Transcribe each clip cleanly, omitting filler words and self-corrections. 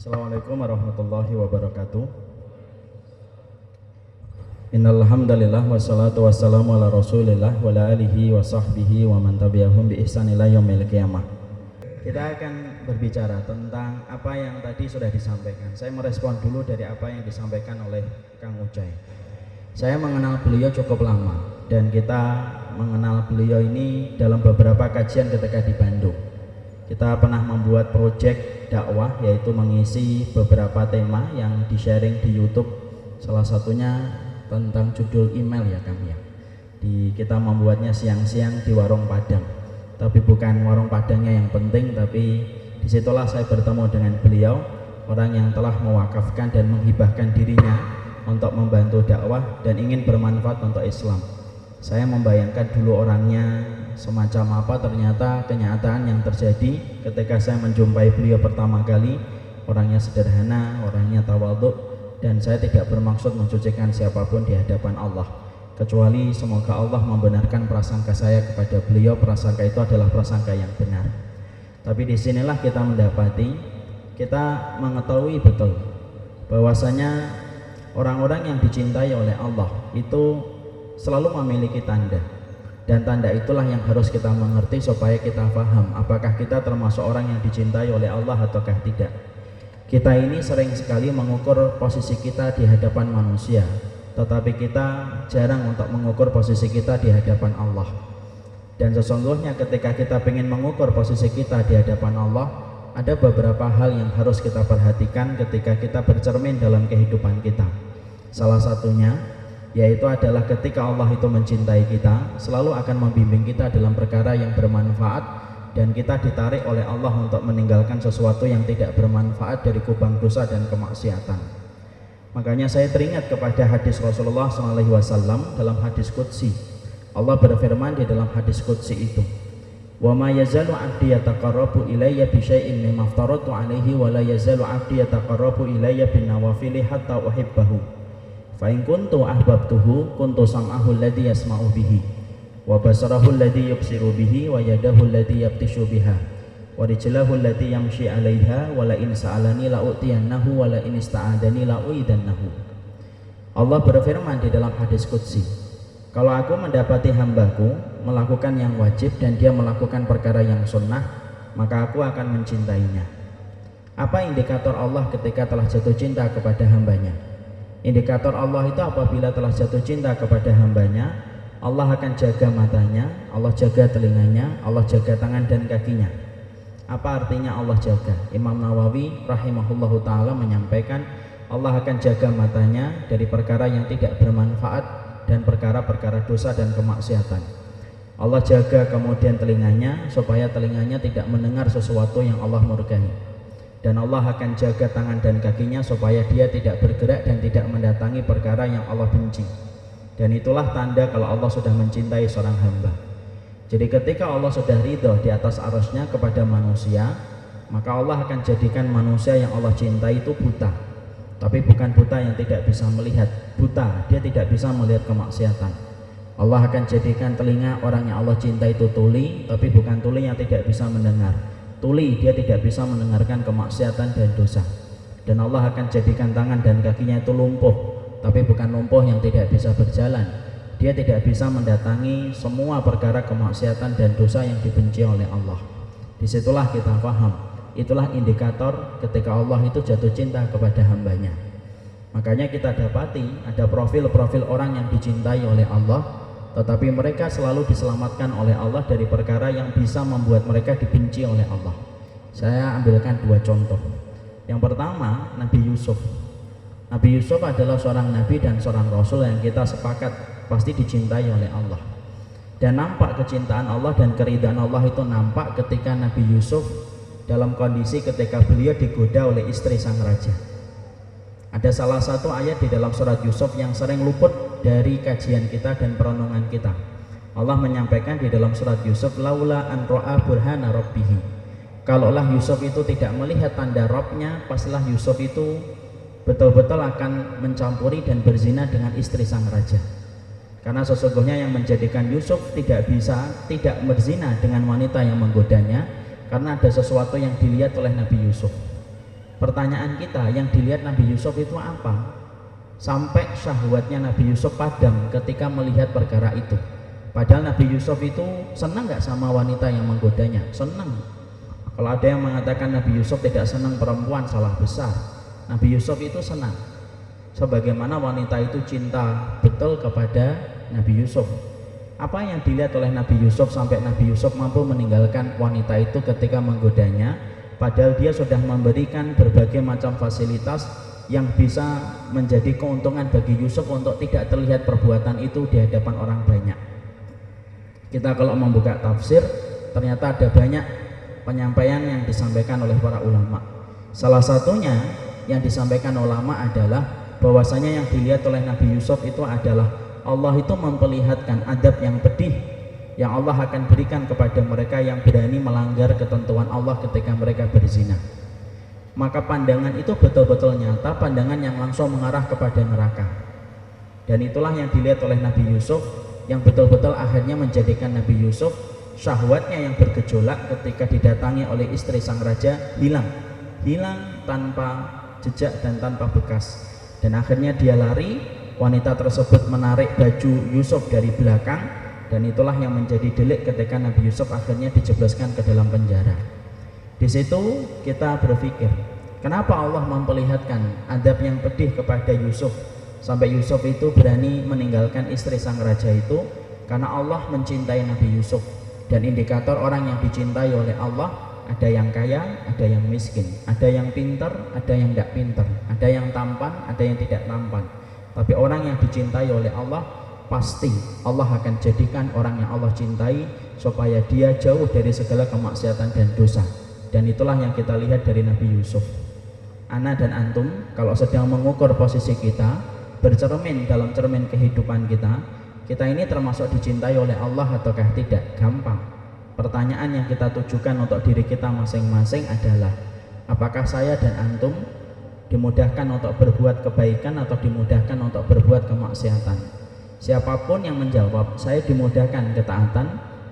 Assalamualaikum warahmatullahi wabarakatuh. Innal hamdalillah wassalatu wassalamu ala Rasulillah wa ala alihi wa sahbihi wa man tabi'ahum bi ihsan ila yaumil qiyamah. Kita akan berbicara tentang apa yang tadi sudah disampaikan. Saya merespon dulu dari apa yang disampaikan oleh Kang Ucai. Saya mengenal beliau cukup lama dan kita mengenal beliau ini dalam beberapa kajian ketika di Bandung. Kita pernah membuat proyek dakwah, yaitu mengisi beberapa tema yang di-sharing di YouTube. Salah satunya tentang judul email ya Kang ya. Kita membuatnya siang-siang di warung Padang. Tapi bukan warung Padangnya yang penting, tapi disitulah saya bertemu dengan beliau, orang yang telah mewakafkan dan menghibahkan dirinya untuk membantu dakwah dan ingin bermanfaat untuk Islam. Saya membayangkan dulu orangnya semacam apa, ternyata kenyataan yang terjadi ketika saya menjumpai beliau pertama kali, orangnya sederhana, orangnya tawadhu, dan saya tidak bermaksud mencucikan siapapun di hadapan Allah, kecuali semoga Allah membenarkan prasangka saya kepada beliau. Prasangka itu adalah prasangka yang benar. Tapi disinilah kita mengetahui betul bahwasanya orang-orang yang dicintai oleh Allah itu selalu memiliki tanda, dan tanda itulah yang harus kita mengerti supaya kita paham apakah kita termasuk orang yang dicintai oleh Allah ataukah tidak. Kita ini sering sekali mengukur posisi kita di hadapan manusia, tetapi kita jarang untuk mengukur posisi kita di hadapan Allah. Dan sesungguhnya ketika kita ingin mengukur posisi kita di hadapan Allah, ada beberapa hal yang harus kita perhatikan ketika kita bercermin dalam kehidupan kita. Salah satunya yaitu adalah ketika Allah itu mencintai kita, selalu akan membimbing kita dalam perkara yang bermanfaat, dan kita ditarik oleh Allah untuk meninggalkan sesuatu yang tidak bermanfaat dari kubang dosa dan kemaksiatan. Makanya saya teringat kepada hadis Rasulullah SAW dalam hadis qudsi. Allah berfirman di dalam hadis qudsi itu, wa ma yazalu 'abdi yataqarrabu ilayya bi syai'in mimma aftaratu 'alaihi wa la yazalu 'abdi yataqarrabu ilayya bin nawafili hatta uhibbahu. Fa in kuntu ahbabtuhu kuntu sam'ahu alladhi yasma'u bihi wa basarahu alladhi yubsiru bihi wa yadahu alladhi yabtishu biha wa rijlahu allati yamshi 'alaiha wa la in sa'alani la u'tiyannahu wa la in ista'adani la u'idannahu. Allah berfirman di dalam hadis qudsi, kalau aku mendapati hambaku melakukan yang wajib dan dia melakukan perkara yang sunnah, maka aku akan mencintainya. Apa indikator Allah ketika telah jatuh cinta kepada hambanya? Indikator Allah itu apabila telah jatuh cinta kepada hambanya, Allah akan jaga matanya, Allah jaga telinganya, Allah jaga tangan dan kakinya. Apa artinya Allah jaga? Imam Nawawi rahimahullahu ta'ala menyampaikan, Allah akan jaga matanya dari perkara yang tidak bermanfaat dan perkara-perkara dosa dan kemaksiatan. Allah jaga kemudian telinganya supaya telinganya tidak mendengar sesuatu yang Allah murkai. Dan Allah akan jaga tangan dan kakinya supaya dia tidak bergerak dan tidak mendatangi perkara yang Allah benci. Dan itulah tanda kalau Allah sudah mencintai seorang hamba. Jadi ketika Allah sudah ridho di atas arasnya kepada manusia, maka Allah akan jadikan manusia yang Allah cintai itu buta. Tapi bukan buta yang tidak bisa melihat, buta, dia tidak bisa melihat kemaksiatan. Allah akan jadikan telinga orang yang Allah cintai itu tuli, tapi bukan tuli yang tidak bisa mendengar. Tuli, dia tidak bisa mendengarkan kemaksiatan dan dosa. Dan Allah akan jadikan tangan dan kakinya itu lumpuh, tapi bukan lumpuh yang tidak bisa berjalan. Dia tidak bisa mendatangi semua perkara kemaksiatan dan dosa yang dibenci oleh Allah. Disitulah kita paham, itulah indikator ketika Allah itu jatuh cinta kepada hambanya. Makanya kita dapati ada profil-profil orang yang dicintai oleh Allah, tetapi mereka selalu diselamatkan oleh Allah dari perkara yang bisa membuat mereka dibenci oleh Allah. Saya ambilkan dua contoh. Yang pertama, Nabi Yusuf. Nabi Yusuf adalah seorang nabi dan seorang rasul yang kita sepakat pasti dicintai oleh Allah. Dan nampak kecintaan Allah dan keridhaan Allah itu nampak ketika Nabi Yusuf dalam kondisi ketika beliau digoda oleh istri sang raja. Ada salah satu ayat di dalam surat Yusuf yang sering luput dari kajian kita dan perenungan kita. Allah menyampaikan di dalam surat Yusuf, laula an ra'a burhana rabbih. Kalaulah Yusuf itu tidak melihat tanda Rabbnya, pastilah Yusuf itu betul-betul akan mencampuri dan berzina dengan istri sang raja. Karena sesungguhnya yang menjadikan Yusuf tidak berzina dengan wanita yang menggodanya, karena ada sesuatu yang dilihat oleh Nabi Yusuf. Pertanyaan kita, yang dilihat Nabi Yusuf itu apa? Sampai syahwatnya Nabi Yusuf padam ketika melihat perkara itu. Padahal Nabi Yusuf itu senang gak sama wanita yang menggodanya? Senang. Kalau ada yang mengatakan Nabi Yusuf tidak senang perempuan, salah besar. Nabi Yusuf itu senang, sebagaimana wanita itu cinta betul kepada Nabi Yusuf. Apa yang dilihat oleh Nabi Yusuf sampai Nabi Yusuf mampu meninggalkan wanita itu ketika menggodanya, padahal dia sudah memberikan berbagai macam fasilitas yang bisa menjadi keuntungan bagi Yusuf untuk tidak terlihat perbuatan itu di hadapan orang banyak. Kita kalau membuka tafsir, ternyata ada banyak penyampaian yang disampaikan oleh para ulama. Salah satunya yang disampaikan ulama adalah bahwasanya yang dilihat oleh Nabi Yusuf itu adalah Allah itu memperlihatkan adab yang pedih yang Allah akan berikan kepada mereka yang berani melanggar ketentuan Allah ketika mereka berzina. Maka pandangan itu betul-betul nyata, pandangan yang langsung mengarah kepada neraka. Dan itulah yang dilihat oleh Nabi Yusuf, yang betul-betul akhirnya menjadikan Nabi Yusuf syahwatnya yang bergejolak ketika didatangi oleh istri sang raja hilang tanpa jejak dan tanpa bekas. Dan akhirnya dia lari, wanita tersebut menarik baju Yusuf dari belakang, dan itulah yang menjadi delik ketika Nabi Yusuf akhirnya dijebloskan ke dalam penjara. Di situ kita berpikir, kenapa Allah memperlihatkan adab yang pedih kepada Yusuf sampai Yusuf itu berani meninggalkan istri sang raja itu? Karena Allah mencintai Nabi Yusuf, dan indikator orang yang dicintai oleh Allah, ada yang kaya, ada yang miskin, ada yang pintar, ada yang tidak pintar, ada yang tampan, ada yang tidak tampan. Tapi orang yang dicintai oleh Allah, pasti Allah akan jadikan orang yang Allah cintai supaya dia jauh dari segala kemaksiatan dan dosa. Dan itulah yang kita lihat dari Nabi Yusuf. Ana dan antum kalau sedang mengukur posisi kita, bercermin dalam cermin kehidupan kita, kita ini termasuk dicintai oleh Allah ataukah tidak? Gampang. Pertanyaan yang kita tujukan untuk diri kita masing-masing adalah, apakah saya dan antum dimudahkan untuk berbuat kebaikan atau dimudahkan untuk berbuat kemaksiatan? Siapapun yang menjawab saya dimudahkan ketaatan,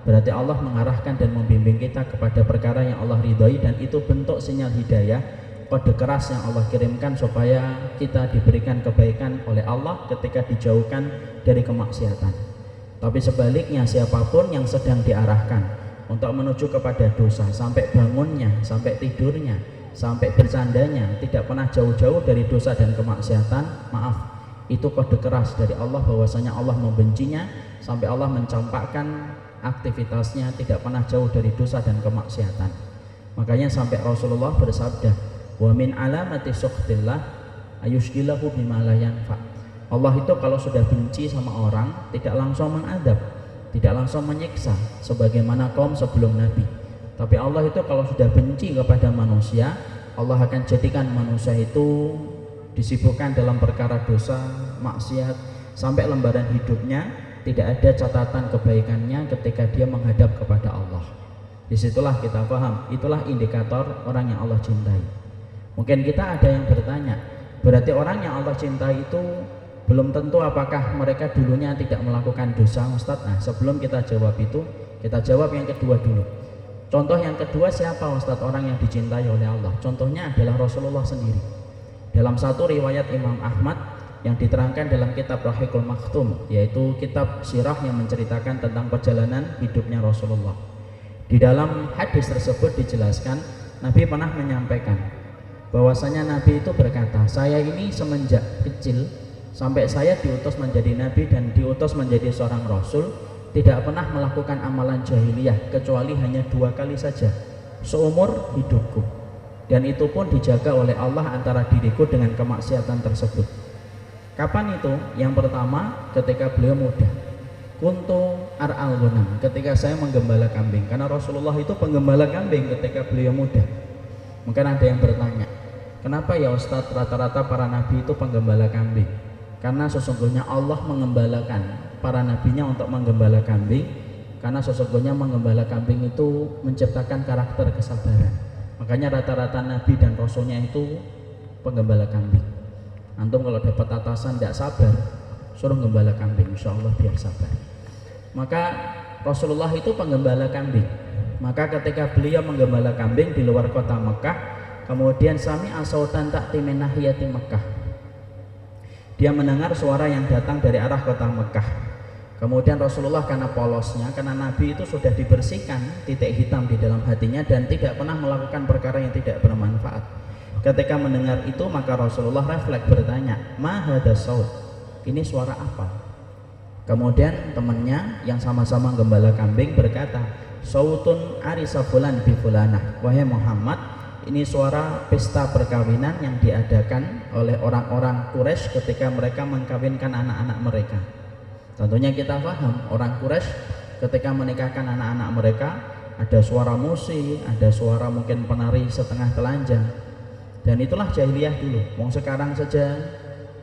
berarti Allah mengarahkan dan membimbing kita kepada perkara yang Allah ridhoi, dan itu bentuk sinyal hidayah, kode keras yang Allah kirimkan supaya kita diberikan kebaikan oleh Allah ketika dijauhkan dari kemaksiatan. Tapi sebaliknya, siapapun yang sedang diarahkan untuk menuju kepada dosa, sampai bangunnya, sampai tidurnya, sampai bercandanya tidak pernah jauh-jauh dari dosa dan kemaksiatan, maaf, itu kode keras dari Allah bahwasanya Allah membencinya, sampai Allah mencampakkan aktivitasnya tidak pernah jauh dari dosa dan kemaksiatan. Makanya sampai Rasulullah bersabda, wa min alamati sukhtillah ayushgilahu bima la yanfa. Allah itu kalau sudah benci sama orang tidak langsung mengadab, tidak langsung menyiksa sebagaimana kaum sebelum Nabi. Tapi Allah itu kalau sudah benci kepada manusia, Allah akan jadikan manusia itu disibukkan dalam perkara dosa, maksiat, sampai lembaran hidupnya tidak ada catatan kebaikannya ketika dia menghadap kepada Allah. Disitulah kita paham, itulah indikator orang yang Allah cintai. Mungkin kita ada yang bertanya, berarti orang yang Allah cintai itu belum tentu apakah mereka dulunya tidak melakukan dosa, Ustadz? Nah, sebelum kita jawab itu, kita jawab yang kedua dulu. Contoh yang kedua, siapa Ustadz orang yang dicintai oleh Allah? Contohnya adalah Rasulullah sendiri. Dalam satu riwayat Imam Ahmad yang diterangkan dalam kitab Rahiqul Maktum, yaitu kitab sirah yang menceritakan tentang perjalanan hidupnya Rasulullah. Di dalam hadis tersebut dijelaskan, Nabi pernah menyampaikan bahwasanya Nabi itu berkata, saya ini semenjak kecil sampai saya diutus menjadi Nabi dan diutus menjadi seorang Rasul, tidak pernah melakukan amalan jahiliyah kecuali hanya 2 kali saja seumur hidupku, dan itu pun dijaga oleh Allah antara diriku dengan kemaksiatan tersebut. Kapan itu? Yang pertama ketika beliau muda, kuntu ar'al ghanam, ketika saya menggembala kambing, karena Rasulullah itu penggembala kambing ketika beliau muda. Mungkin ada yang bertanya, kenapa ya Ustadz rata-rata para nabi itu penggembala kambing? Karena sesungguhnya Allah mengembalakan para nabinya untuk menggembala kambing, karena sesungguhnya menggembala kambing itu menciptakan karakter kesabaran. Makanya rata-rata nabi dan rasulnya itu penggembala kambing. Antum kalau dapat atasan tidak sabar, suruh gembala kambing, insya Allah biar sabar. Maka Rasulullah itu penggembala kambing. Maka ketika beliau menggembala kambing di luar kota Mekah, Kemudian sami'a sautan ta'ti min nahiyati Makkah. Dia mendengar suara yang datang dari arah kota Mekah. Kemudian Rasulullah karena polosnya, karena Nabi itu sudah dibersihkan titik hitam di dalam hatinya dan tidak pernah melakukan perkara yang tidak bermanfaat. Ketika mendengar itu maka Rasulullah refleks bertanya, "Ma hadza saut?" Ini suara apa? Kemudian temannya yang sama-sama gembala kambing berkata, "Sautun arisa fulan bi fulanah." Wahai Muhammad, ini suara pesta perkawinan yang diadakan oleh orang-orang Quraisy ketika mereka mengkawinkan anak-anak mereka. Tentunya kita paham, orang Quraisy ketika menikahkan anak-anak mereka ada suara musik, ada suara mungkin penari setengah telanjang. Dan itulah jahiliyah dulu. Wong sekarang saja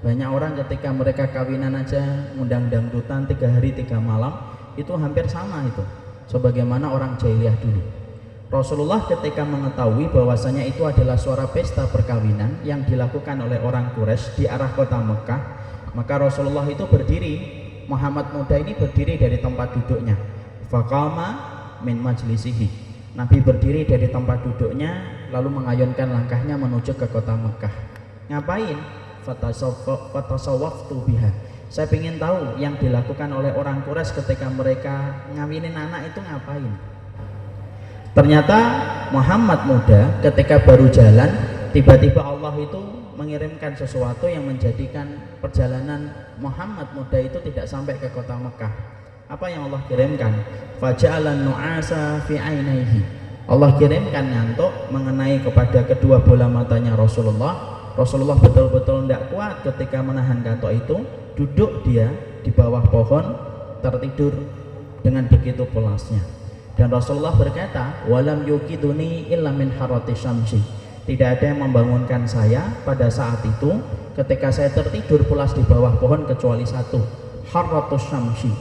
banyak orang ketika mereka kawinan aja ngundang dangdutan 3 hari 3 malam, itu hampir sama itu sebagaimana orang jahiliyah dulu. Rasulullah ketika mengetahui bahwasanya itu adalah suara pesta perkawinan yang dilakukan oleh orang Quraisy di arah kota Mekah, maka Rasulullah itu berdiri, Muhammad muda ini berdiri dari tempat duduknya. Faqama min majlisihi. Nabi berdiri dari tempat duduknya lalu mengayunkan langkahnya menuju ke kota Mekah. Ngapain? Fatasawwaftu biha. Saya ingin tahu yang dilakukan oleh orang Quraisy ketika mereka ngawinin anak itu ngapain. Ternyata Muhammad muda ketika baru jalan, tiba-tiba Allah itu mengirimkan sesuatu yang menjadikan perjalanan Muhammad muda itu tidak sampai ke kota Mekah. Apa yang Allah kirimkan? Faja'alan nu'asa fi ainaihi. Allah kirimkan ngantuk mengenai kepada kedua bola matanya Rasulullah. Rasulullah betul-betul tidak kuat ketika menahan ngantuk itu, duduk dia di bawah pohon tertidur dengan begitu pulasnya. Dan Rasulullah berkata, walam yukiduni illa min harati syamsi. Tidak ada yang membangunkan saya pada saat itu ketika saya tertidur pulas di bawah pohon kecuali satu, haratus syamsi,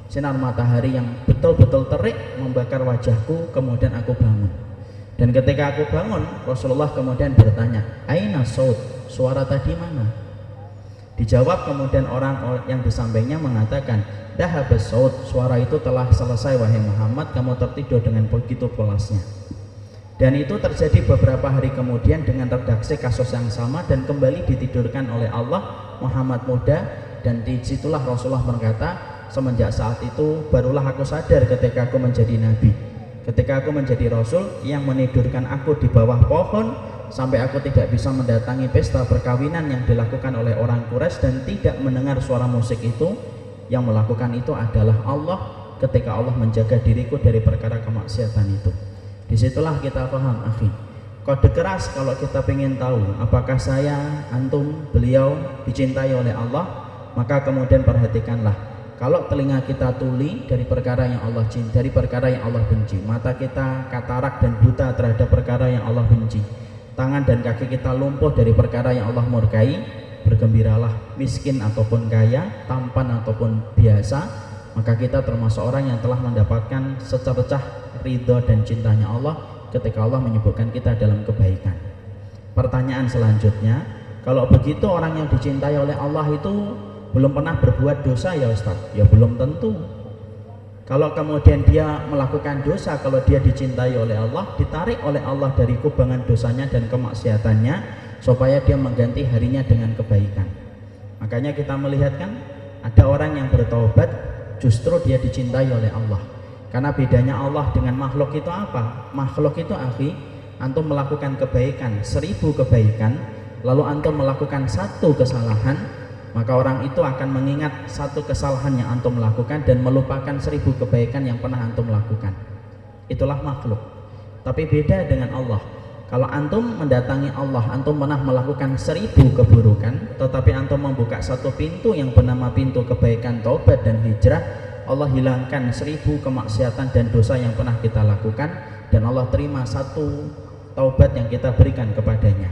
sinar matahari yang betul-betul terik membakar wajahku. Kemudian aku bangun, dan ketika aku bangun Rasulullah kemudian bertanya, aina saut, suara tadi mana? Dijawab kemudian orang yang di sampingnya mengatakan, dahabas saut, suara itu telah selesai wahai Muhammad, kamu tertidur dengan begitu pulasnya. Dan itu terjadi beberapa hari kemudian dengan redaksi kasus yang sama dan kembali ditidurkan oleh Allah Muhammad muda. Dan disitulah Rasulullah berkata, semenjak saat itu barulah aku sadar ketika aku menjadi nabi, ketika aku menjadi rasul, yang menidurkan aku di bawah pohon sampai aku tidak bisa mendatangi pesta perkawinan yang dilakukan oleh orang Quraisy dan tidak mendengar suara musik itu. Yang melakukan itu adalah Allah ketika Allah menjaga diriku dari perkara kemaksiatan itu. Disitulah kita paham, akhi, kode keras kalau kita ingin tahu apakah saya, antum, beliau dicintai oleh Allah, maka kemudian perhatikanlah, kalau telinga kita tuli dari perkara yang Allah cintai, dari perkara yang Allah benci, mata kita katarak dan buta terhadap perkara yang Allah benci, tangan dan kaki kita lumpuh dari perkara yang Allah murkai, bergembiralah, miskin ataupun kaya, tampan ataupun biasa, maka kita termasuk orang yang telah mendapatkan secercah ridho dan cintanya Allah ketika Allah menyebutkan kita dalam kebaikan. Pertanyaan selanjutnya, kalau begitu orang yang dicintai oleh Allah itu belum pernah berbuat dosa ya Ustaz? Ya belum tentu. Kalau kemudian dia melakukan dosa, kalau dia dicintai oleh Allah, ditarik oleh Allah dari kubangan dosanya dan kemaksiatannya supaya dia mengganti harinya dengan kebaikan. Makanya kita melihatkan ada orang yang bertobat justru dia dicintai oleh Allah. Karena bedanya Allah dengan makhluk itu apa? Makhluk itu, akhi, antum melakukan kebaikan 1000 kebaikan, lalu antum melakukan 1 kesalahan, maka orang itu akan mengingat 1 kesalahan yang antum lakukan dan melupakan 1000 kebaikan yang pernah antum lakukan. Itulah makhluk. Tapi beda dengan Allah. Kalau antum mendatangi Allah, antum pernah melakukan 1000 keburukan, tetapi antum membuka 1 pintu yang bernama pintu kebaikan, taubat dan hijrah, Allah hilangkan 1000 kemaksiatan dan dosa yang pernah kita lakukan, dan Allah terima 1 taubat yang kita berikan kepadanya.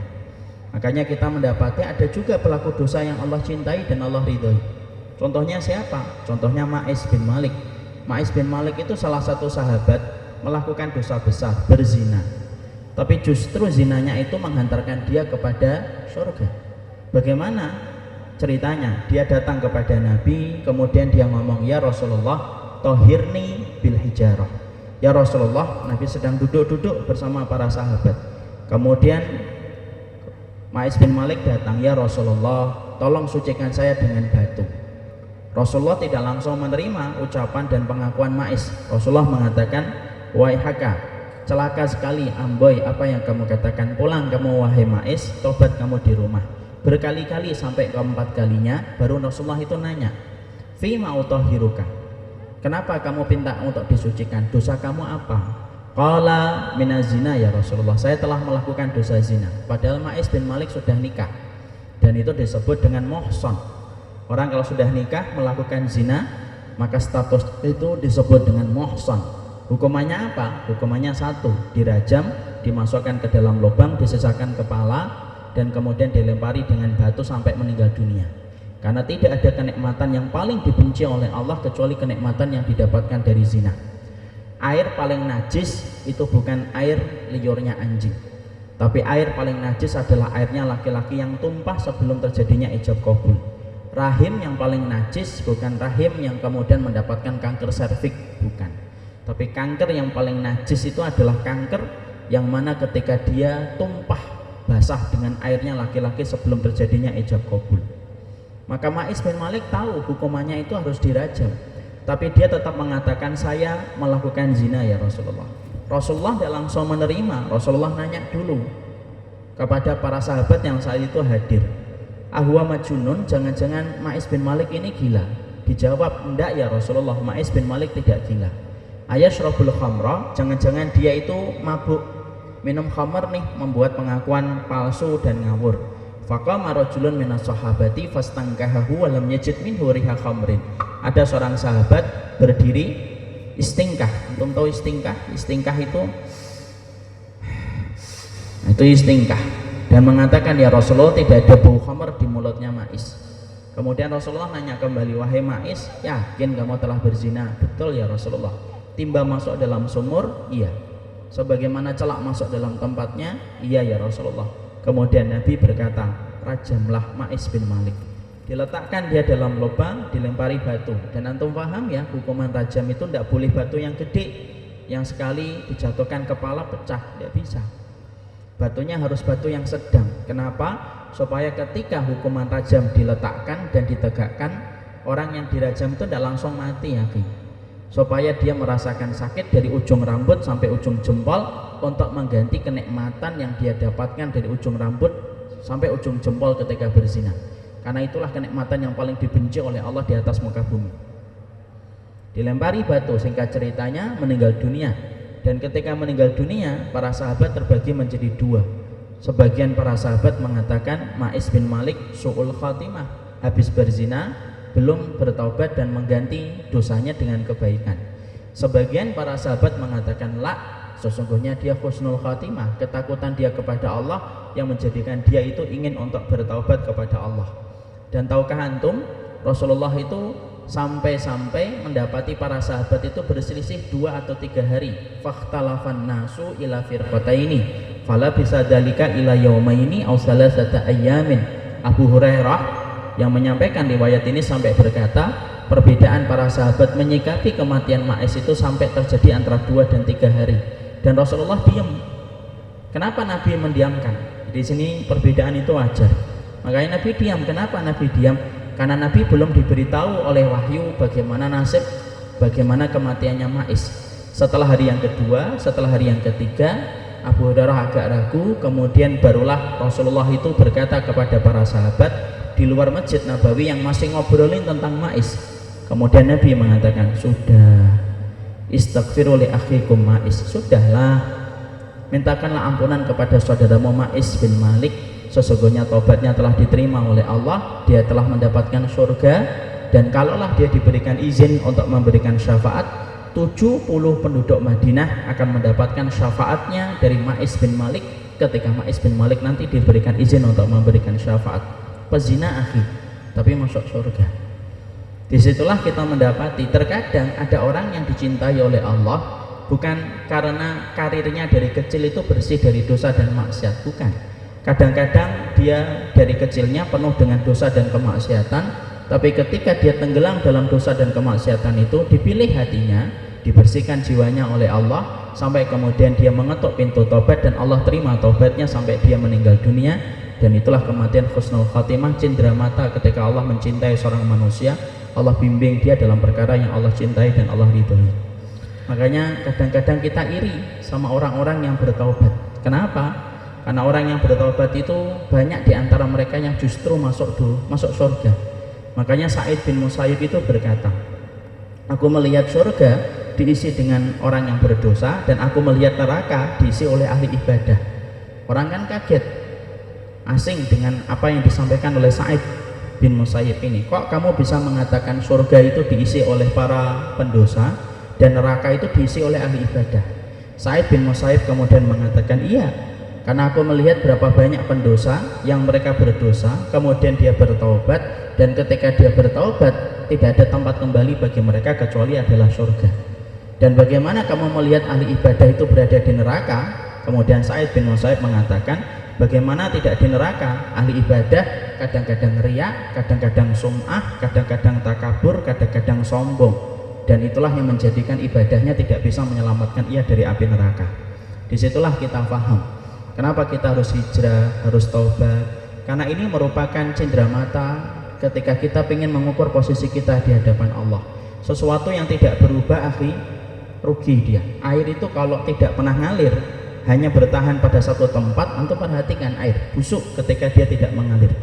Makanya kita mendapati ada juga pelaku dosa yang Allah cintai dan Allah ridhoi. Contohnya siapa? Contohnya Ma'is bin Malik. Ma'is bin Malik itu salah satu sahabat melakukan dosa besar, berzina. Tapi justru zinanya itu menghantarkan dia kepada surga. Bagaimana ceritanya? Dia datang kepada Nabi, kemudian dia ngomong, ya Rasulullah, tohirni bil hijarah. Ya Rasulullah, Nabi sedang duduk-duduk bersama para sahabat. Kemudian Ma'is bin Malik datang, ya Rasulullah, tolong sucikan saya dengan batu. Rasulullah tidak langsung menerima ucapan dan pengakuan Ma'is. Rasulullah mengatakan, wahai haka, celaka sekali, amboi apa yang kamu katakan. Pulang kamu wahai Ma'is, tobat kamu di rumah. Berkali-kali sampai keempat kalinya baru Rasulullah itu nanya, fi ma'utahhiruka, kenapa kamu minta untuk disucikan? Dosa kamu apa? Qala minazina ya Rasulullah, saya telah melakukan dosa zina. Padahal Ma'is bin Malik sudah nikah, dan itu disebut dengan muhsan. Orang kalau sudah nikah melakukan zina, maka status itu disebut dengan muhsan. Hukumannya apa? Hukumannya satu, dirajam, dimasukkan ke dalam lubang, disisakan kepala, dan kemudian dilempari dengan batu sampai meninggal dunia. Karena tidak ada kenikmatan yang paling dibenci oleh Allah kecuali kenikmatan yang didapatkan dari zina. Air paling najis itu bukan air liurnya anjing, tapi air paling najis adalah airnya laki-laki yang tumpah sebelum terjadinya ijab kabul. Rahim yang paling najis bukan rahim yang kemudian mendapatkan kanker serviks, bukan, tapi kanker yang paling najis itu adalah kanker yang mana ketika dia tumpah basah dengan airnya laki-laki sebelum terjadinya ijab kabul. Maka Ma'is bin Malik tahu hukumannya itu harus dirajam, tapi dia tetap mengatakan, saya melakukan zina ya Rasulullah. Rasulullah tidak langsung menerima. Rasulullah nanya dulu kepada para sahabat yang saat itu hadir, ahwa majunun, jangan-jangan Ma'is bin Malik ini gila? Dijawab, enggak ya Rasulullah, Ma'is bin Malik tidak gila. Ayashrabul khamra, jangan-jangan dia itu mabuk, minum khamar nih, membuat pengakuan palsu dan ngawur. Faqama rajulun minas sahabati fastangkahahu wa lam yajid minhu riha khamrin. Ada seorang sahabat berdiri istingkah. Antum tahu istingkah? Istingkah itu istingkah, dan mengatakan, ya Rasulullah, tidak ada bau khamr di mulutnya Ma'is. Kemudian Rasulullah nanya kembali, wahai Ma'is, yakin kamu telah berzina? Betul ya Rasulullah. Timba masuk dalam sumur? Iya. Sebagaimana celak masuk dalam tempatnya? Iya ya Rasulullah. Kemudian Nabi berkata, rajamlah Ma'is bin Malik. Diletakkan dia dalam lubang, dilempari batu. Dan antum paham ya, hukuman rajam itu tidak boleh batu yang gede, yang sekali dijatuhkan kepala pecah, tidak bisa. Batunya harus batu yang sedang. Kenapa? Supaya ketika hukuman rajam diletakkan dan ditegakkan, orang yang dirajam itu tidak langsung mati ya, supaya dia merasakan sakit dari ujung rambut sampai ujung jempol, untuk mengganti kenikmatan yang dia dapatkan dari ujung rambut sampai ujung jempol ketika berzina. Karena itulah kenikmatan yang paling dibenci oleh Allah di atas muka bumi. Dilempari batu, singkat ceritanya meninggal dunia. Dan ketika meninggal dunia, para sahabat terbagi menjadi dua. Sebagian para sahabat mengatakan Ma'is bin Malik su'ul khatimah, habis berzina, belum bertaubat dan mengganti dosanya dengan kebaikan. Sebagian para sahabat mengatakan, la, sesungguhnya dia husnul khatimah, ketakutan dia kepada Allah yang menjadikan dia itu ingin untuk bertaubat kepada Allah. Dan tahukah antum, Rasulullah itu sampai-sampai mendapati para sahabat itu berselisih 2 atau 3 hari. Fakhtalafan nasu ila firqataini fala bisa dalika ila yaumaini aw salasata ayyamin. Abu Hurairah yang menyampaikan riwayat ini sampai berkata, perbedaan para sahabat menyikapi kematian Ma'is itu sampai terjadi antara 2 dan 3 hari. Dan Rasulullah diam. Kenapa Nabi mendiamkan? Di sini perbedaan itu wajar. Makanya Nabi diam. Kenapa Nabi diam? Karena Nabi belum diberitahu oleh wahyu bagaimana nasib, bagaimana kematiannya Ma'is. Setelah hari yang kedua, setelah hari yang ketiga, Abu Hurairah agak ragu. Kemudian barulah Rasulullah itu berkata kepada para sahabat di luar Masjid Nabawi yang masih ngobrolin tentang Ma'is. Kemudian Nabi mengatakan, sudah, istaghfiru li akhikum Ma'is, sudahlah, mintakanlah ampunan kepada saudaramu Ma'is bin Malik. Sesungguhnya tobatnya telah diterima oleh Allah, dia telah mendapatkan surga. Dan kalaulah dia diberikan izin untuk memberikan syafaat, 70 penduduk Madinah akan mendapatkan syafaatnya dari Ma'is bin Malik ketika Ma'is bin Malik nanti diberikan izin untuk memberikan syafaat. Pezina akhi, tapi masuk surga. Disitulah kita mendapati terkadang ada orang yang dicintai oleh Allah bukan karena karirnya dari kecil itu bersih dari dosa dan maksiat, bukan. Kadang-kadang dia dari kecilnya penuh dengan dosa dan kemaksiatan, tapi ketika dia tenggelam dalam dosa dan kemaksiatan itu, dipilih hatinya dibersihkan jiwanya oleh Allah sampai kemudian dia mengetuk pintu tobat dan Allah terima tobatnya sampai dia meninggal dunia. Dan itulah kematian husnul khatimah, cindera mata ketika Allah mencintai seorang manusia, Allah bimbing dia dalam perkara yang Allah cintai dan Allah ridhoi. Makanya kadang-kadang kita iri sama orang-orang yang bertaubat. Kenapa? Karena orang yang bertaubat itu banyak di antara mereka yang justru masuk surga. Makanya Sa'id bin Musayyib itu berkata, aku melihat surga diisi dengan orang yang berdosa dan aku melihat neraka diisi oleh ahli ibadah. Orang kan kaget, asing dengan apa yang disampaikan oleh Sa'id bin Musayyib ini. Kok kamu bisa mengatakan surga itu diisi oleh para pendosa dan neraka itu diisi oleh ahli ibadah? Sa'id bin Musayyib kemudian mengatakan, iya, karena aku melihat berapa banyak pendosa yang mereka berdosa kemudian dia bertaubat, dan ketika dia bertaubat tidak ada tempat kembali bagi mereka kecuali adalah surga. Dan bagaimana kamu melihat ahli ibadah itu berada di neraka? Kemudian Sa'id bin Musayyib mengatakan, bagaimana tidak di neraka? Ahli ibadah kadang-kadang riya, kadang-kadang sum'ah, kadang-kadang takabur, kadang-kadang sombong, dan itulah yang menjadikan ibadahnya tidak bisa menyelamatkan ia dari api neraka. Disitulah kita paham kenapa kita harus hijrah, harus taubat, karena ini merupakan cindera mata ketika kita ingin mengukur posisi kita di hadapan Allah. Sesuatu yang tidak berubah, akhi, rugi dia. Air itu kalau tidak pernah ngalir, hanya bertahan pada satu tempat, antum perhatikan air busuk ketika dia tidak mengalir.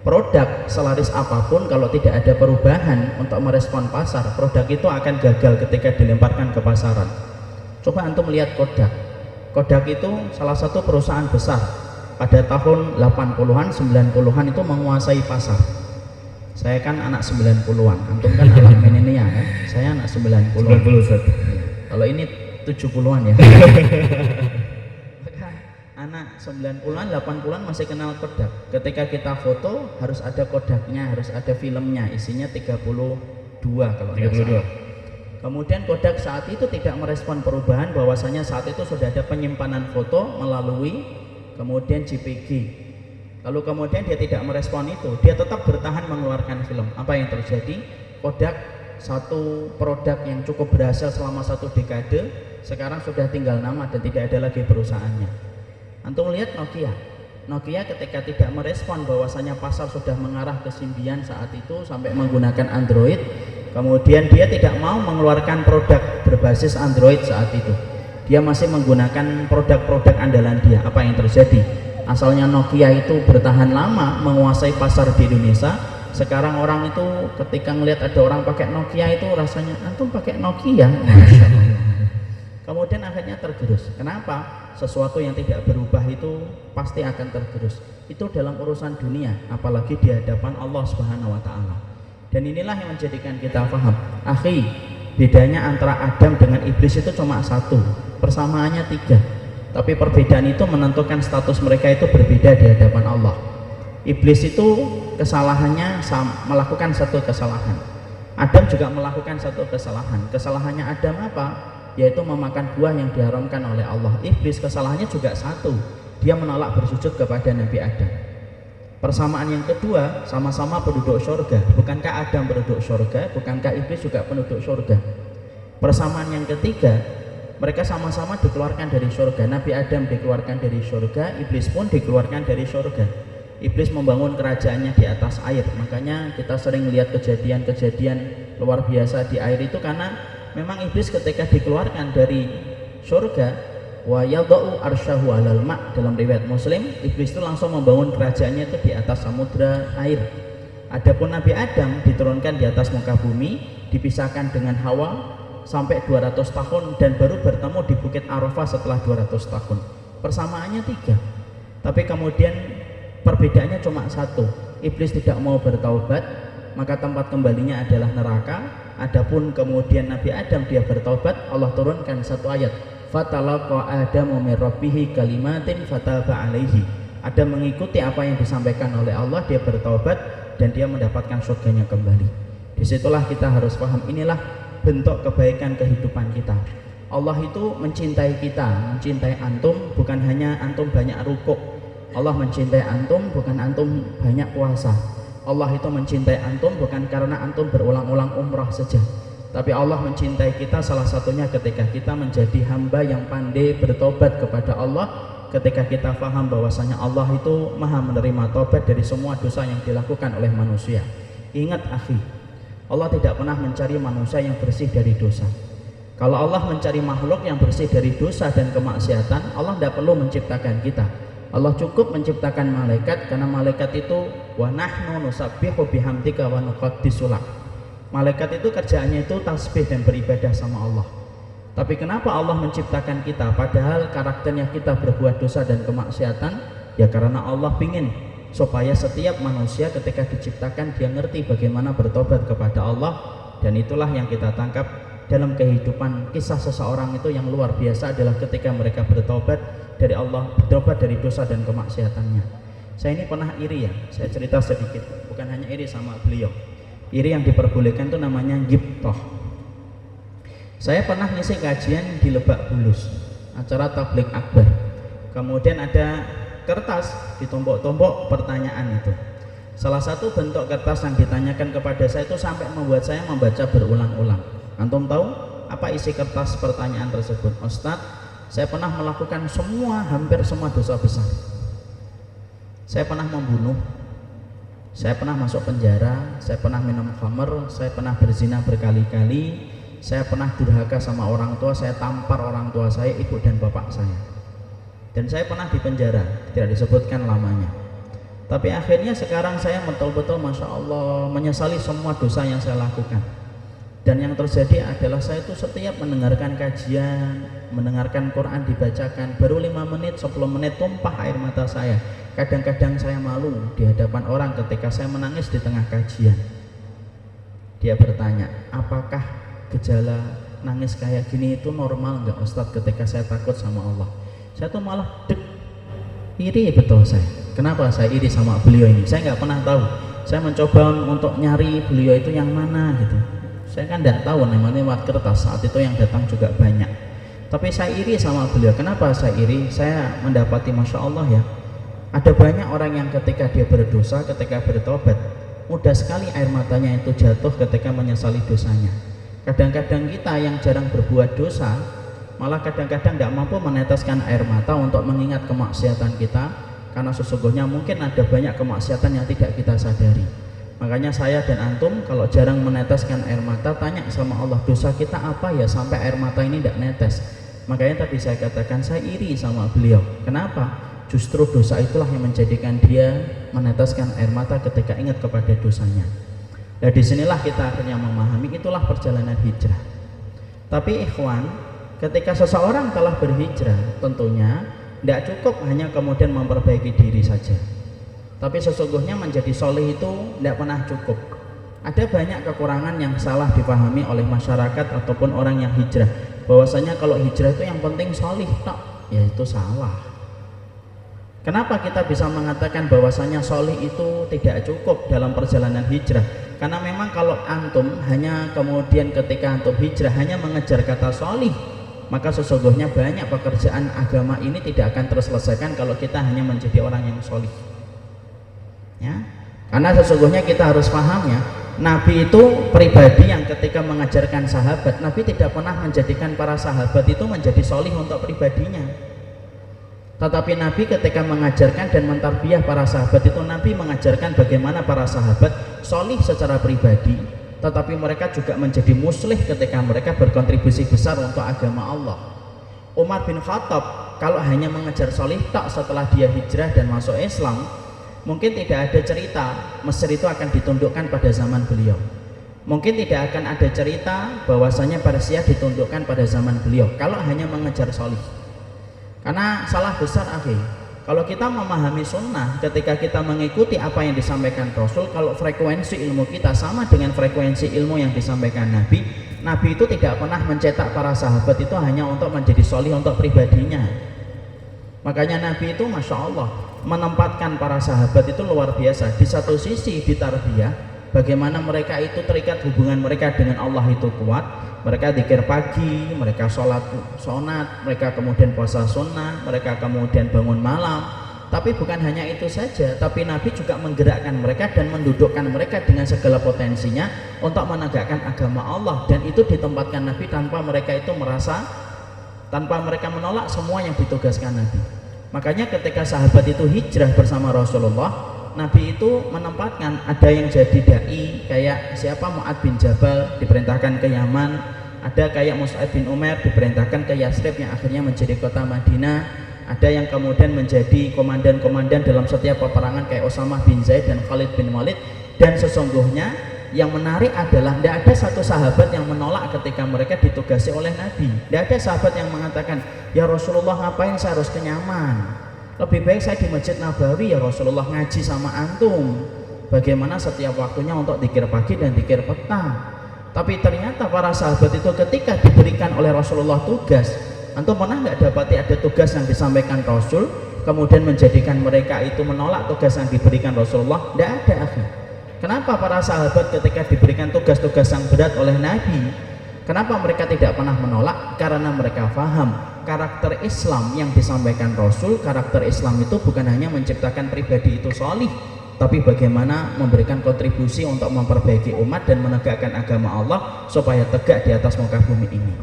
Produk selaris apapun kalau tidak ada perubahan untuk merespon pasar, produk itu akan gagal ketika dilemparkan ke pasaran. Coba antum lihat Kodak. Kodak itu salah satu perusahaan besar pada tahun 80-an, 90-an itu menguasai pasar. Saya kan anak 90-an, antum kan anak milenial ya. Saya anak 90-an. 91. Kalau ini 70-an ya. Anak 90-an, 80-an masih kenal Kodak. Ketika kita foto harus ada Kodaknya, harus ada filmnya, isinya 32 kalau 32. Kemudian Kodak saat itu tidak merespon perubahan, bahwasanya saat itu sudah ada penyimpanan foto melalui kemudian JPG. Lalu kemudian dia tidak merespon itu, dia tetap bertahan mengeluarkan film. Apa yang terjadi? Kodak, satu produk yang cukup berhasil selama 1 dekade, sekarang sudah tinggal nama dan tidak ada lagi perusahaannya. Antum lihat Nokia ketika tidak merespon bahwasanya pasar sudah mengarah ke Symbian saat itu sampai menggunakan Android, kemudian dia tidak mau mengeluarkan produk berbasis Android saat itu. Dia masih menggunakan produk-produk andalan dia. Apa yang terjadi? Asalnya Nokia itu bertahan lama menguasai pasar di Indonesia. Sekarang orang itu ketika ngelihat ada orang pakai Nokia itu rasanya, antum pakai Nokia, Masya Allah. Kemudian akhirnya tergerus. Kenapa? Sesuatu yang tidak berubah itu pasti akan tergerus. Itu dalam urusan dunia, apalagi di hadapan Allah Subhanahu wa Ta'ala. Dan inilah yang menjadikan kita paham, akhi, bedanya antara Adam dengan iblis itu cuma satu, persamaannya 3. Tapi perbedaan itu menentukan status mereka itu berbeda di hadapan Allah. Iblis itu kesalahannya melakukan satu kesalahan. Adam juga melakukan satu kesalahan. Kesalahannya Adam apa? Yaitu memakan buah yang diharamkan oleh Allah. Iblis kesalahannya juga satu, dia menolak bersujud kepada Nabi Adam. Persamaan yang kedua, sama-sama penduduk surga. Bukankah Adam penduduk surga? Bukankah iblis juga penduduk surga? Persamaan yang ketiga, mereka sama-sama dikeluarkan dari surga. Nabi Adam dikeluarkan dari surga, iblis pun dikeluarkan dari surga. Iblis membangun kerajaannya di atas air. Makanya kita sering lihat kejadian-kejadian luar biasa di air itu, karena memang iblis ketika dikeluarkan dari surga, wa yadau arsyahu alal ma', dalam riwayat Muslim, iblis itu langsung membangun kerajaannya itu di atas samudra air. Adapun Nabi Adam diturunkan di atas muka bumi, dipisahkan dengan Hawa sampai 200 tahun dan baru bertemu di Bukit Arafah setelah 200 tahun. Persamaannya 3, tapi kemudian perbedaannya cuma satu. Iblis tidak mau bertaubat, maka tempat kembalinya adalah neraka. Adapun kemudian Nabi Adam dia bertaubat, Allah turunkan satu ayat, fatalaqa adamu min rabbihi kalimatin fataba alaihi. Adam mengikuti apa yang disampaikan oleh Allah, dia bertaubat dan dia mendapatkan surganya kembali. Disitulah kita harus paham, inilah bentuk kebaikan kehidupan kita. Allah itu mencintai kita, mencintai antum bukan hanya antum banyak rukuk. Allah mencintai antum bukan antum banyak puasa. Allah itu mencintai antum bukan karena antum berulang-ulang umrah saja, Tapi Allah mencintai kita salah satunya ketika kita menjadi hamba yang pandai bertobat kepada Allah, ketika kita paham bahwasanya Allah itu maha menerima tobat dari semua dosa yang dilakukan oleh manusia. Ingat akhi, Allah tidak pernah mencari manusia yang bersih dari dosa. Kalau Allah mencari makhluk yang bersih dari dosa dan kemaksiatan, Allah tidak perlu menciptakan kita. Allah cukup menciptakan malaikat, karena malaikat itu wa nahnu nusabbihu bihamdika wa nuqaddisu lak. Malaikat itu kerjaannya itu tasbih dan beribadah sama Allah. Tapi kenapa Allah menciptakan kita padahal karakternya kita berbuat dosa dan kemaksiatan? Ya karena Allah ingin supaya setiap manusia ketika diciptakan dia ngerti bagaimana bertobat kepada Allah. Dan itulah yang kita tangkap dalam kehidupan kisah seseorang itu yang luar biasa adalah ketika mereka bertobat dari Allah, bertobat dari dosa dan kemaksiatannya. Saya ini pernah iri ya, saya cerita sedikit, bukan hanya iri sama beliau. Iri yang diperbolehkan itu namanya ghibthah. Saya pernah ngisi kajian di Lebak Bulus, acara tabligh akbar. Kemudian ada kertas ditumpuk-tumpuk pertanyaan itu. Salah satu bentuk kertas yang ditanyakan kepada saya itu sampai membuat saya membaca berulang-ulang. Antum tahu apa isi kertas pertanyaan tersebut? Ustadz, saya pernah melakukan hampir semua dosa besar. Saya pernah membunuh, saya pernah masuk penjara, saya pernah minum khamr, saya pernah berzina berkali-kali, saya pernah durhaka sama orang tua, saya tampar orang tua saya, ibu dan bapak saya. Dan saya pernah di penjara, tidak disebutkan lamanya. Tapi akhirnya sekarang saya betul-betul Masya Allah menyesali semua dosa yang saya lakukan. Dan yang terjadi adalah saya itu setiap mendengarkan kajian, mendengarkan Quran dibacakan, baru 5 menit, 10 menit tumpah air mata saya. Kadang-kadang saya malu di hadapan orang ketika saya menangis di tengah kajian. Dia bertanya, apakah gejala nangis kayak gini itu normal nggak Ustadz ketika saya takut sama Allah? Saya tuh malah iri betul saya. Kenapa saya iri sama beliau ini? Saya nggak pernah tahu. Saya mencoba untuk nyari beliau itu yang mana gitu. Saya kan tidak tahu namanya lewat kertas, saat itu yang datang juga banyak. Tapi saya iri sama beliau. Kenapa saya iri? Saya mendapati Masya Allah ya, ada banyak orang yang ketika dia berdosa, ketika bertobat, mudah sekali air matanya itu jatuh ketika menyesali dosanya. Kadang-kadang kita yang jarang berbuat dosa, malah kadang-kadang tidak mampu meneteskan air mata untuk mengingat kemaksiatan kita, karena sesungguhnya mungkin ada banyak kemaksiatan yang tidak kita sadari. Makanya saya dan antum kalau jarang meneteskan air mata, tanya sama Allah, dosa kita apa ya sampai air mata ini tidak netes. Makanya tadi saya katakan saya iri sama beliau. Kenapa? Justru dosa itulah yang menjadikan dia meneteskan air mata ketika ingat kepada dosanya. Dan disinilah kita akhirnya memahami itulah perjalanan hijrah. Tapi ikhwan, ketika seseorang telah berhijrah, tentunya tidak cukup hanya kemudian memperbaiki diri saja. Tapi sesungguhnya menjadi soleh itu tidak pernah cukup. Ada banyak kekurangan yang salah dipahami oleh masyarakat ataupun orang yang hijrah. Bahwasanya kalau hijrah itu yang penting soleh, tak, ya itu salah. Kenapa kita bisa mengatakan bahwasanya soleh itu tidak cukup dalam perjalanan hijrah? Karena memang kalau antum hanya kemudian ketika antum hijrah hanya mengejar kata soleh, maka sesungguhnya banyak pekerjaan agama ini tidak akan terselesaikan kalau kita hanya menjadi orang yang soleh. Ya, karena sesungguhnya kita harus paham ya, Nabi itu pribadi yang ketika mengajarkan sahabat, Nabi tidak pernah menjadikan para sahabat itu menjadi soleh untuk pribadinya. Tetapi Nabi ketika mengajarkan dan mentarbiyah para sahabat itu, Nabi mengajarkan bagaimana para sahabat solih secara pribadi, tetapi mereka juga menjadi muslih ketika mereka berkontribusi besar untuk agama Allah. Umar bin Khattab kalau hanya mengejar solih tak setelah dia hijrah dan masuk Islam, mungkin tidak ada cerita Mesir itu akan ditundukkan pada zaman beliau. Mungkin tidak akan ada cerita bahwasanya Persia ditundukkan pada zaman beliau kalau hanya mengejar solih. Karena salah besar akhi, kalau kita memahami sunnah, ketika kita mengikuti apa yang disampaikan Rasul, kalau frekuensi ilmu kita sama dengan frekuensi ilmu yang disampaikan Nabi, Nabi itu tidak pernah mencetak para sahabat itu hanya untuk menjadi solih untuk pribadinya. Makanya Nabi itu Masya Allah menempatkan para sahabat itu luar biasa. Di satu sisi ditarbiyah, bagaimana mereka itu terikat hubungan mereka dengan Allah itu kuat. Mereka zikir pagi, mereka sholat sunat, mereka kemudian puasa sunnah, mereka kemudian bangun malam. Tapi bukan hanya itu saja, tapi Nabi juga menggerakkan mereka dan mendudukkan mereka dengan segala potensinya untuk menegakkan agama Allah, dan itu ditempatkan Nabi tanpa mereka itu merasa, tanpa mereka menolak semua yang ditugaskan Nabi. Makanya ketika sahabat itu hijrah bersama Rasulullah, Nabi itu menempatkan ada yang jadi dai kayak siapa, Mu'ad bin Jabal diperintahkan ke Yaman, ada kayak Mus'ab bin Umair diperintahkan ke Yathrib yang akhirnya menjadi kota Madinah, ada yang kemudian menjadi komandan-komandan dalam setiap peperangan kayak Usamah bin Zaid dan Khalid bin Walid. Dan sesungguhnya yang menarik adalah tidak ada satu sahabat yang menolak ketika mereka ditugasi oleh Nabi. Tidak ada sahabat yang mengatakan, ya Rasulullah ngapain saya harus ke Yaman, lebih baik saya di Masjid Nabawi ya Rasulullah ngaji sama antum, bagaimana setiap waktunya untuk dzikir pagi dan dzikir petang. Tapi ternyata para sahabat itu ketika diberikan oleh Rasulullah tugas, antum pernah nggak dapati ada tugas yang disampaikan Rasul kemudian menjadikan mereka itu menolak tugas yang diberikan Rasulullah? Tidak ada, akhir. Kenapa para sahabat ketika diberikan tugas-tugas yang berat oleh Nabi, kenapa mereka tidak pernah menolak? Karena mereka paham karakter Islam yang disampaikan Rasul, karakter Islam itu bukan hanya menciptakan pribadi itu sholih, tapi bagaimana memberikan kontribusi untuk memperbaiki umat dan menegakkan agama Allah supaya tegak di atas muka bumi ini.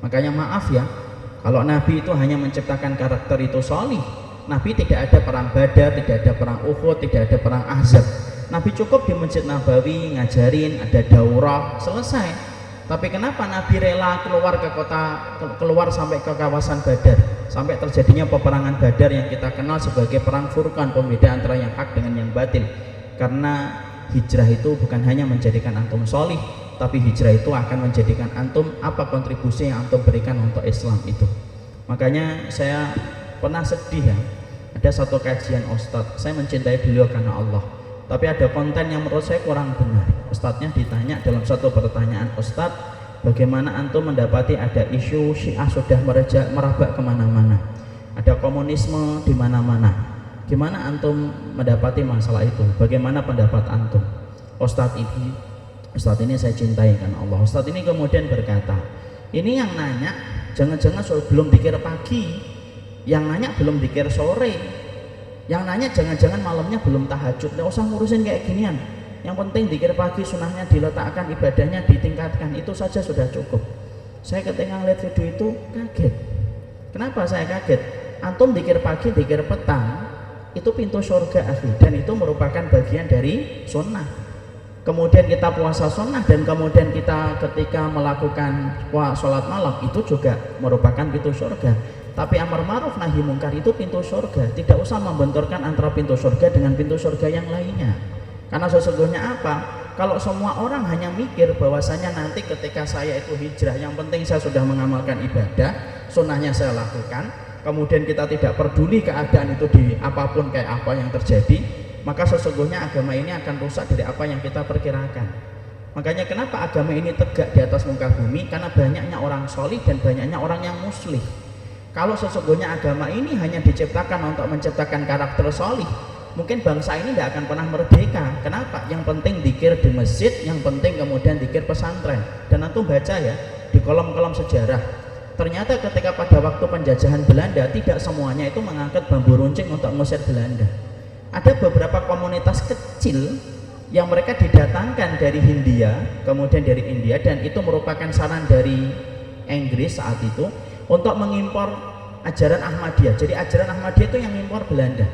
Makanya maaf ya, kalau Nabi itu hanya menciptakan karakter itu sholih, Nabi tidak ada perang Badar, tidak ada perang Uhud, tidak ada perang Ahzab. Nabi cukup di Masjid Nabawi ngajarin, ada daurah, selesai. Tapi kenapa Nabi rela keluar ke kota, keluar sampai ke kawasan Badar, sampai terjadinya peperangan Badar yang kita kenal sebagai perang Furqan, pembeda antara yang hak dengan yang batil? Karena hijrah itu bukan hanya menjadikan antum sholih, tapi hijrah itu akan menjadikan antum apa kontribusi yang antum berikan untuk Islam itu. Makanya saya pernah sedih ya, ada satu kajian Ustadz, saya mencintai beliau karena Allah, tapi ada konten yang menurut saya kurang benar. Ustadznya ditanya dalam satu pertanyaan, Ustadz bagaimana antum mendapati ada isu Syiah sudah merabak kemana-mana, ada komunisme di mana-mana, gimana antum mendapati masalah itu, bagaimana pendapat antum? Ustadz ini saya cintai karena Allah. Ustadz ini kemudian berkata, ini yang nanya jangan-jangan belum dikir pagi, yang nanya belum dikir sore, yang nanya jangan-jangan malamnya belum tahajud. Nggak usah ngurusin kayak ginian, yang penting dikir pagi, sunahnya diletakkan, ibadahnya ditingkatkan, itu saja sudah cukup. Saya ketika ngeliat video itu kaget. Kenapa saya kaget? Antum dikir pagi, dikir petang, itu pintu surga akhi, dan itu merupakan bagian dari sunnah. Kemudian kita puasa sunnah, dan kemudian kita ketika melakukan sholat malam itu juga merupakan pintu surga. Tapi amar ma'ruf nahi mungkar itu pintu surga. Tidak usah membenturkan antara pintu surga dengan pintu surga yang lainnya. Karena sesungguhnya apa? Kalau semua orang hanya mikir bahwasanya nanti ketika saya itu hijrah, yang penting saya sudah mengamalkan ibadah, sunnahnya saya lakukan, kemudian kita tidak peduli keadaan itu di apapun kayak apa yang terjadi, maka sesungguhnya agama ini akan rusak dari apa yang kita perkirakan. Makanya kenapa agama ini tegak di atas muka bumi? Karena banyaknya orang solih dan banyaknya orang yang muslih. Kalau sesungguhnya agama ini hanya diciptakan untuk menciptakan karakter solih, mungkin bangsa ini tidak akan pernah merdeka. Kenapa? Yang penting dikir di masjid, yang penting kemudian dikir pesantren. Dan antum baca ya di kolom-kolom sejarah, ternyata ketika pada waktu penjajahan Belanda tidak semuanya itu mengangkat bambu runcing untuk mengusir Belanda. Ada beberapa komunitas kecil yang mereka didatangkan dari Hindia, kemudian dari India, dan itu merupakan saran dari Inggris saat itu untuk mengimpor ajaran Ahmadiyah. Jadi ajaran Ahmadiyah itu yang mengimpor Belanda.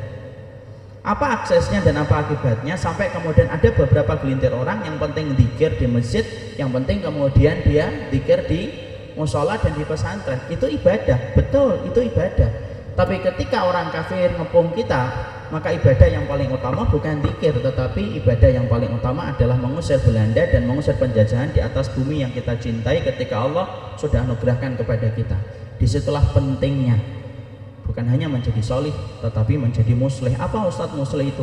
Apa aksesnya dan apa akibatnya? Sampai kemudian ada beberapa gelintir orang yang penting dikir di masjid, yang penting kemudian dia dikir di musola dan di pesantren. Itu ibadah, betul, itu ibadah. Tapi ketika orang kafir ngepung kita, maka ibadah yang paling utama bukan dikir, tetapi ibadah yang paling utama adalah mengusir Belanda dan mengusir penjajahan di atas bumi yang kita cintai ketika Allah sudah anugerahkan kepada kita. Disitulah pentingnya bukan hanya menjadi solih, tetapi menjadi muslih. Apa Ustadz muslih itu?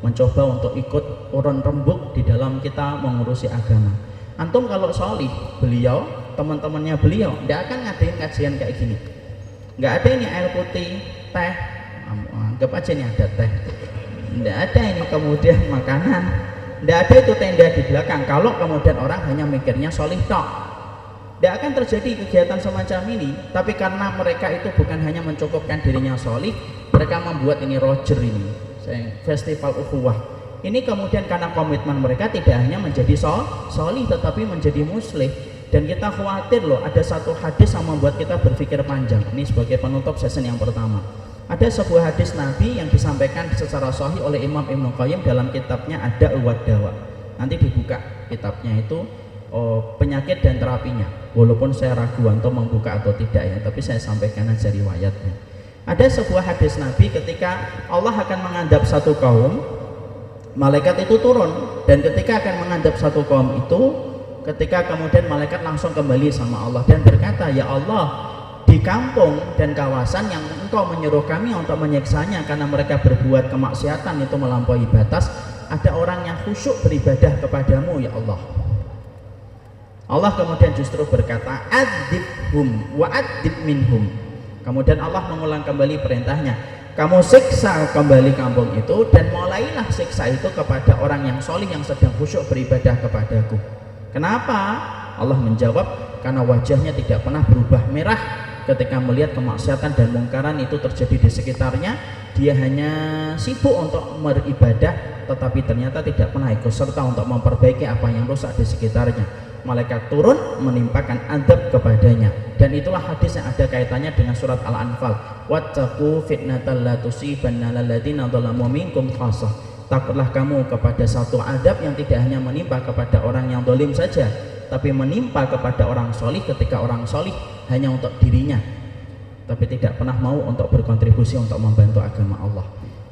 Mencoba untuk ikut urun rembuk di dalam kita mengurusi agama. Antum kalau solih, beliau, teman-temannya beliau tidak akan ngadain kajian kayak gini. Nggak ada ini air putih, teh, anggap aja ini ada teh, nggak ada ini kemudian makanan, nggak ada itu tenda di belakang. Kalau kemudian orang hanya mikirnya solih tok, tidak akan terjadi kegiatan semacam ini. Tapi karena mereka itu bukan hanya mencukupkan dirinya solih, mereka membuat ini Roger ini festival ukhuwah ini, kemudian karena komitmen mereka tidak hanya menjadi solih tetapi menjadi muslih. Dan kita khawatir loh, ada satu hadis yang membuat kita berpikir panjang. Ini sebagai penutup sesi yang pertama. Ada sebuah hadis Nabi yang disampaikan secara sahih oleh Imam Ibnu Qayyim dalam kitabnya Ada Dawa. Nanti dibuka kitabnya itu penyakit dan terapinya. Walaupun saya ragu untuk membuka atau tidak ya, tapi saya sampaikan aja riwayatnya. Ada sebuah hadis Nabi ketika Allah akan mengadab satu kaum, malaikat itu turun, dan ketika akan mengadab satu kaum itu, ketika kemudian malaikat langsung kembali sama Allah dan berkata, ya Allah, di kampung dan kawasan yang engkau menyuruh kami untuk menyiksanya karena mereka berbuat kemaksiatan itu melampaui batas, ada orang yang khusyuk beribadah kepadamu ya Allah. Allah kemudian justru berkata, adzibhum wa adzib minhum. Kemudian Allah mengulang kembali perintahnya, kamu siksa kembali kampung itu dan mulailah siksa itu kepada orang yang solih yang sedang khusyuk beribadah kepadaku. Kenapa? Allah menjawab, karena wajahnya tidak pernah berubah merah ketika melihat kemaksiatan dan mungkaran itu terjadi di sekitarnya. Dia hanya sibuk untuk beribadah, tetapi ternyata tidak pernah ikut serta untuk memperbaiki apa yang rusak di sekitarnya. Malaikat turun menimpakan adab kepadanya, dan itulah hadis yang ada kaitannya dengan surat Al-Anfal, wattaqu fitnatal la tusibanna alladziina dzalamu minkum khassah. Takutlah kamu kepada satu adab yang tidak hanya menimpa kepada orang yang zalim saja, tapi menimpa kepada orang solih ketika orang solih hanya untuk dirinya, tapi tidak pernah mau untuk berkontribusi untuk membantu agama Allah.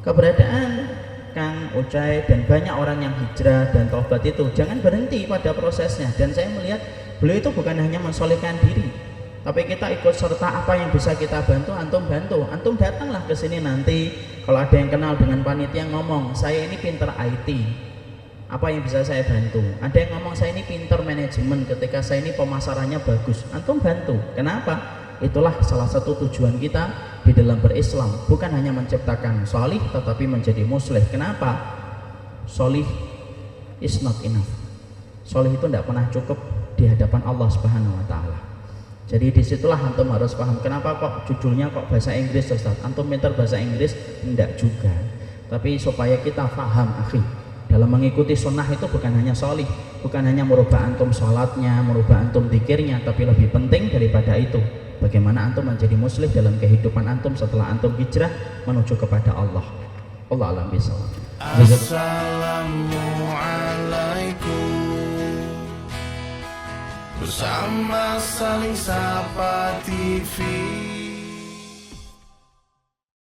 Keberadaan Kang Ucai dan banyak orang yang hijrah dan taubat itu jangan berhenti pada prosesnya, dan saya melihat beliau itu bukan hanya mensolihkan diri, tapi kita ikut serta apa yang bisa kita bantu, antum bantu. Antum datanglah ke sini nanti, kalau ada yang kenal dengan panitia ngomong, saya ini pinter IT, apa yang bisa saya bantu? Ada yang ngomong saya ini pinter manajemen, ketika saya ini pemasarannya bagus, antum bantu. Kenapa? Itulah salah satu tujuan kita di dalam berislam, bukan hanya menciptakan solih tetapi menjadi muslih. Kenapa? Solih is not enough. Solih itu tidak pernah cukup di hadapan Allah Subhanahu wa Ta'ala. Jadi disitulah antum harus paham, kenapa kok judulnya kok bahasa Inggris Ustaz? Antum pintar bahasa Inggris? Tidak juga, tapi supaya kita paham akhi, dalam mengikuti sunnah itu bukan hanya solih, bukan hanya merubah antum sholatnya, merubah antum zikirnya, tapi lebih penting daripada itu, bagaimana antum menjadi muslih dalam kehidupan antum setelah antum hijrah menuju kepada Allah. Allah alam bisawab. Assalamualaikum. Bersama Saling Sapa TV.